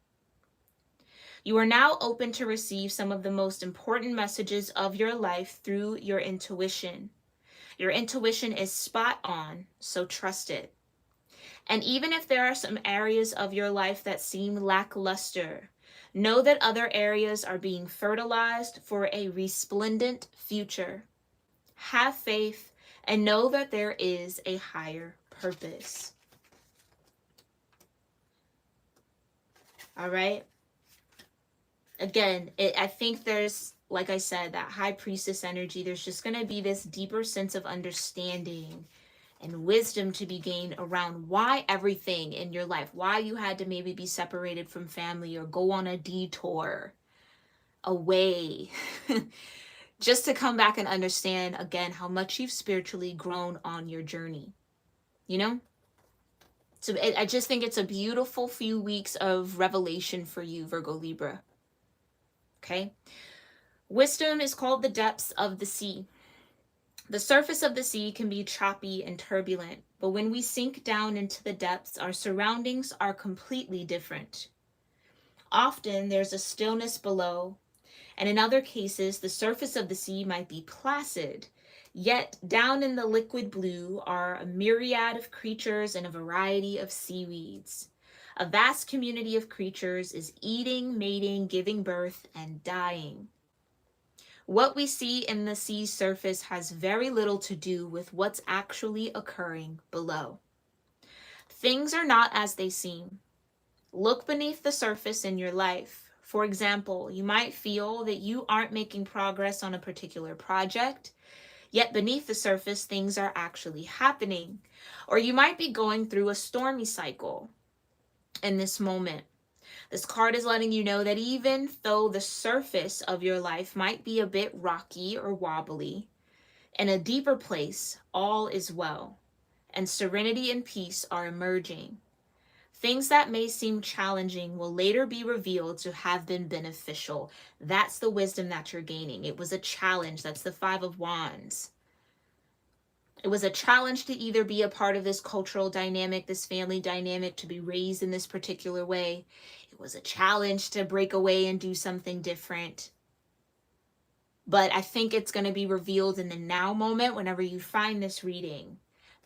You are now open to receive some of the most important messages of your life through your intuition. Your intuition is spot on, so trust it. And even if there are some areas of your life that seem lackluster, know that other areas are being fertilized for a resplendent future. Have faith and know that there is a higher purpose. All right. Again, I think there's, like I said, that high priestess energy. There's just going to be this deeper sense of understanding and wisdom to be gained around why everything in your life, why you had to maybe be separated from family or go on a detour away, just to come back and understand again how much you've spiritually grown on your journey, you know? So I just think it's a beautiful few weeks of revelation for you, Virgo Libra. Okay? Wisdom is called the depths of the sea. The surface of the sea can be choppy and turbulent, but when we sink down into the depths, our surroundings are completely different. Often there's a stillness below, and in other cases, the surface of the sea might be placid. Yet down in the liquid blue are a myriad of creatures and a variety of seaweeds. A vast community of creatures is eating, mating, giving birth, and dying. What we see in the sea's surface has very little to do with what's actually occurring below. Things are not as they seem. Look beneath the surface in your life. For example, you might feel that you aren't making progress on a particular project, yet beneath the surface, things are actually happening. Or you might be going through a stormy cycle in this moment. This card is letting you know that even though the surface of your life might be a bit rocky or wobbly, in a deeper place, all is well, and serenity and peace are emerging. Things that may seem challenging will later be revealed to have been beneficial. That's the wisdom that you're gaining. It was a challenge. That's the Five of Wands. It was a challenge to either be a part of this cultural dynamic, this family dynamic, to be raised in this particular way. It was a challenge to break away and do something different. But I think it's going to be revealed in the now moment whenever you find this reading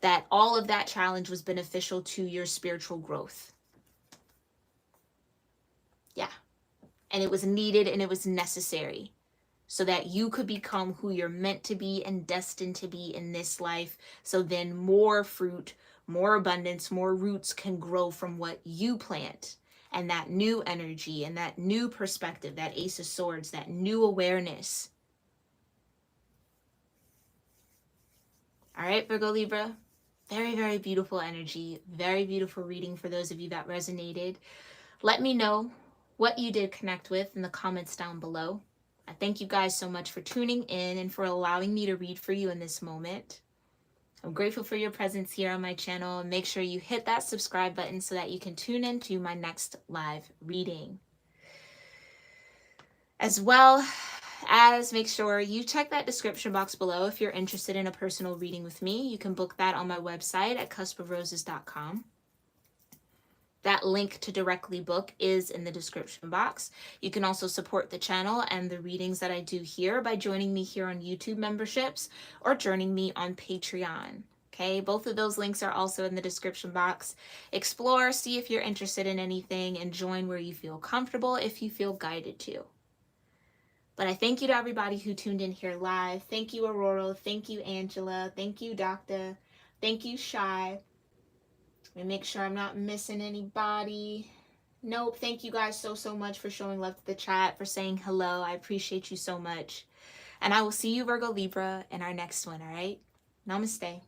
that all of that challenge was beneficial to your spiritual growth. Yeah. And it was needed and it was necessary so that you could become who you're meant to be and destined to be in this life. So then more fruit, more abundance, more roots can grow from what you plant. And that new energy and that new perspective, that Ace of Swords, that new awareness. All right, Virgo Libra. Very, very beautiful energy. Very beautiful reading for those of you that resonated. Let me know what you did connect with in the comments down below. I thank you guys so much for tuning in and for allowing me to read for you in this moment. I'm grateful for your presence here on my channel, and make sure you hit that subscribe button so that you can tune into my next live reading. As well as make sure you check that description box below if you're interested in a personal reading with me. You can book that on my website at cuspofroses.com. That link to directly book is in the description box. You can also support the channel and the readings that I do here by joining me here on YouTube memberships or joining me on Patreon. Okay, both of those links are also in the description box. Explore, see if you're interested in anything, and join where you feel comfortable if you feel guided to. But I thank you to everybody who tuned in here live. Thank you, Aurora. Thank you, Angela. Thank you, Doctor. Thank you, Shy. Let me make sure I'm not missing anybody. Nope. Thank you guys so much for showing love to the chat, for saying hello. I appreciate you so much. And I will see you, Virgo Libra, in our next one, all right? Namaste.